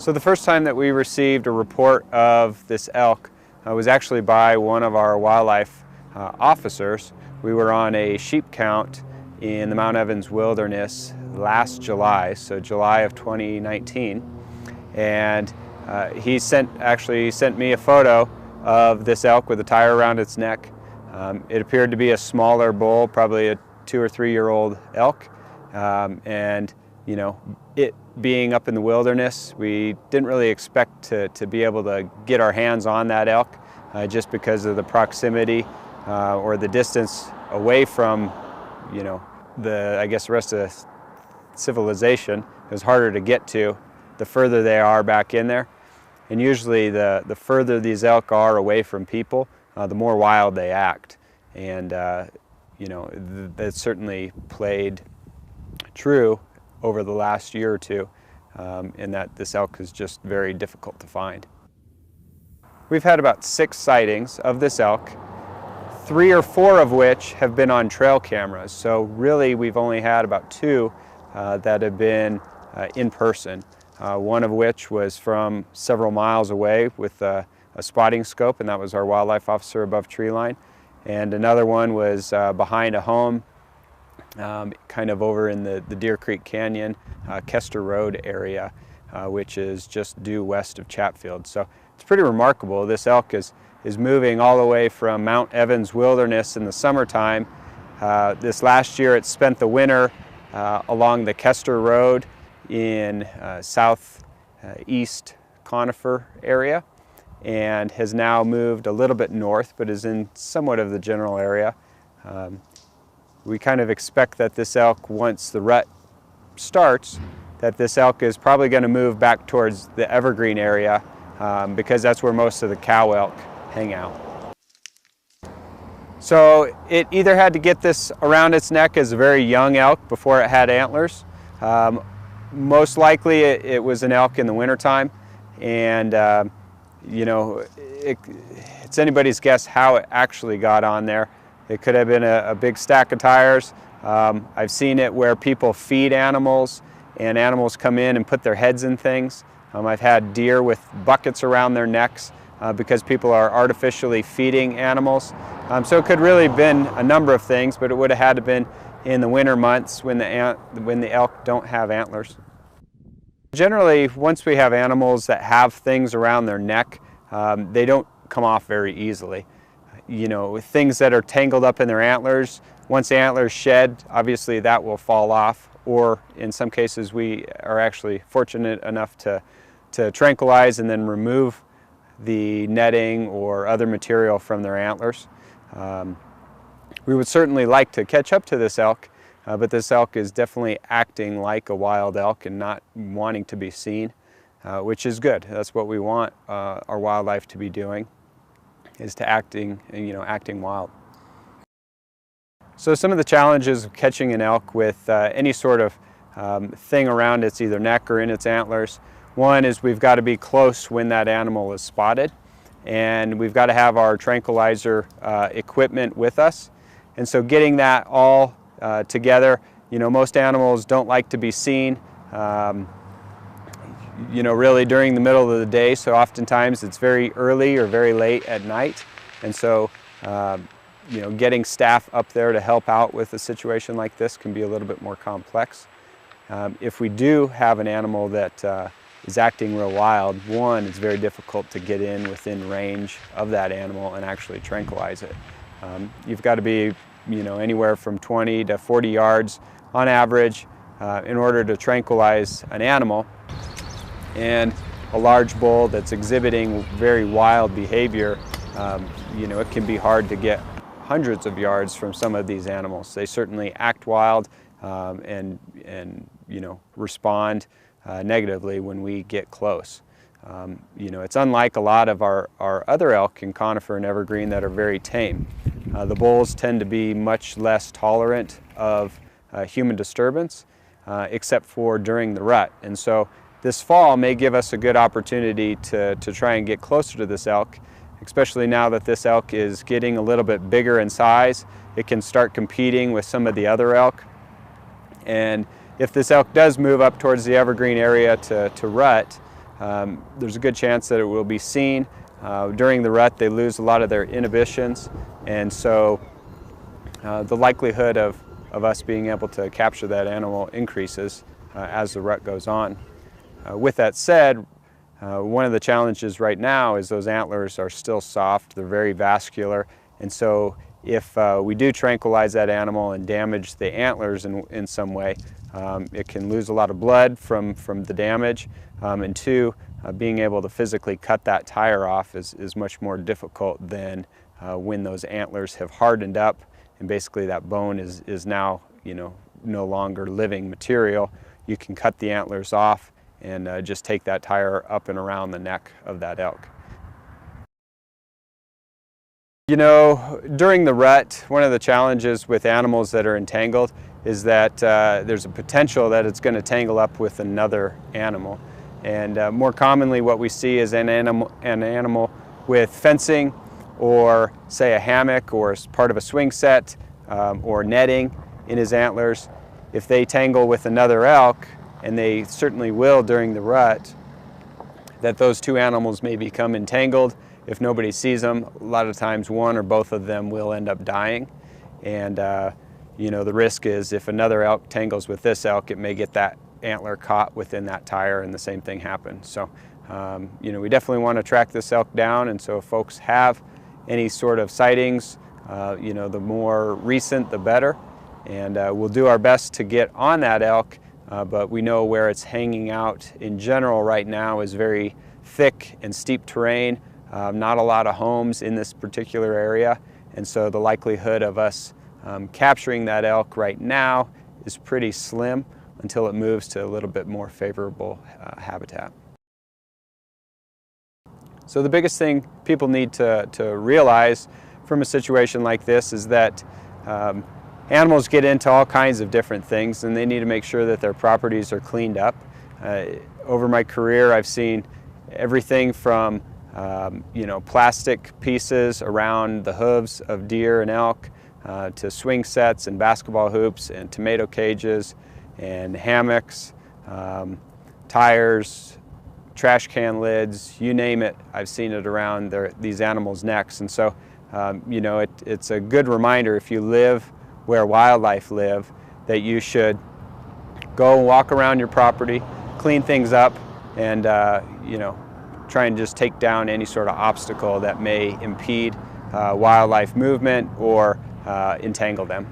So the first time that we received a report of this elk was actually by one of our wildlife officers. We were on a sheep count in the Mount Evans Wilderness last July, so July of 2019, and he sent me a photo of this elk with a tire around its neck. It appeared to be a smaller bull, probably a 2 or 3 year old elk, and you know, it being up in the wilderness, we didn't really expect to be able to get our hands on that elk just because of the proximity or the distance away from, you know, I guess the rest of civilization. It was harder to get to the further they are back in there. And usually the further these elk are away from people, the more wild they act. And you know, that certainly played true over the last year or two, in that this elk is just very difficult to find. We've had about 6 sightings of this elk, 3 or 4 of which have been on trail cameras. So really we've only had about 2 that have been in person. One of which was from several miles away with a spotting scope, and that was our wildlife officer above tree line. And another one was behind a home, kind of over in the Deer Creek Canyon, Kester Road area, which is just due west of Chatfield. So it's pretty remarkable. This elk is moving all the way from Mount Evans Wilderness in the summertime. This last year it spent the winter along the Kester Road in southeast Conifer area, and has now moved a little bit north, but is in somewhat of the general area. We kind of expect that this elk, once the rut starts, that this elk is probably going to move back towards the Evergreen area because that's where most of the cow elk hang out. So it either had to get this around its neck as a very young elk before it had antlers. Most likely it was an elk in the wintertime, and you know, it's anybody's guess how it actually got on there. It could have been a big stack of tires. I've seen it where people feed animals and animals come in and put their heads in things. I've had deer with buckets around their necks because people are artificially feeding animals. So it could really have been a number of things, but it would have had to have been in the winter months when the elk don't have antlers. Generally, once we have animals that have things around their neck, they don't come off very easily. You know, things that are tangled up in their antlers, once the antlers shed, obviously that will fall off, or in some cases we are actually fortunate enough to tranquilize and then remove the netting or other material from their antlers. We would certainly like to catch up to this elk, but this elk is definitely acting like a wild elk and not wanting to be seen, which is good. That's what we want our wildlife to be doing, is to acting wild. So some of the challenges of catching an elk with any sort of thing around its either neck or in its antlers. One is we've got to be close when that animal is spotted, and we've got to have our tranquilizer equipment with us. And so getting that all together, you know, most animals don't like to be seen, you know, really during the middle of the day, so oftentimes it's very early or very late at night. And so, you know, getting staff up there to help out with a situation like this can be a little bit more complex. If we do have an animal that is acting real wild, one, it's very difficult to get in within range of that animal and actually tranquilize it. You've got to be, you know, anywhere from 20 to 40 yards on average in order to tranquilize an animal. And a large bull that's exhibiting very wild behavior, you know, it can be hard to get hundreds of yards from some of these animals. They certainly act wild and you know, respond negatively when we get close. You know, it's unlike a lot of our other elk in conifer and evergreen that are very tame. The bulls tend to be much less tolerant of human disturbance, except for during the rut. And so this fall may give us a good opportunity to try and get closer to this elk, especially now that this elk is getting a little bit bigger in size. It can start competing with some of the other elk. And if this elk does move up towards the evergreen area to rut, there's a good chance that it will be seen. During the rut, they lose a lot of their inhibitions, and so the likelihood of us being able to capture that animal increases as the rut goes on. With that said, one of the challenges right now is those antlers are still soft, they're very vascular, and so if we do tranquilize that animal and damage the antlers in some way, it can lose a lot of blood from the damage, and two, being able to physically cut that tire off is much more difficult than when those antlers have hardened up and basically that bone is now, no longer living material. You can cut the antlers off and just take that tire up and around the neck of that elk. During the rut, one of the challenges with animals that are entangled is that there's a potential that it's going to tangle up with another animal. And more commonly what we see is an animal with fencing, or say a hammock, or as part of a swing set, or netting in his antlers. If they tangle with another elk, and they certainly will during the rut, that those two animals may become entangled. If nobody sees them, a lot of times one or both of them will end up dying. And the risk is if another elk tangles with this elk, it may get that antler caught within that tire and the same thing happens. So we definitely want to track this elk down, and so if folks have any sort of sightings, the more recent the better, and we'll do our best to get on that elk, but we know where it's hanging out in general right now is very thick and steep terrain, not a lot of homes in this particular area, and so the likelihood of us capturing that elk right now is pretty slim until it moves to a little bit more favorable habitat. So the biggest thing people need to realize from a situation like this is that animals get into all kinds of different things, and they need to make sure that their properties are cleaned up. Over my career, I've seen everything from plastic pieces around the hooves of deer and elk to swing sets and basketball hoops and tomato cages and hammocks, tires, trash can lids, you name it. I've seen it around these animals' necks, and so it's a good reminder, if you live where wildlife live, that you should go and walk around your property, clean things up, and try and just take down any sort of obstacle that may impede wildlife movement or entangle them.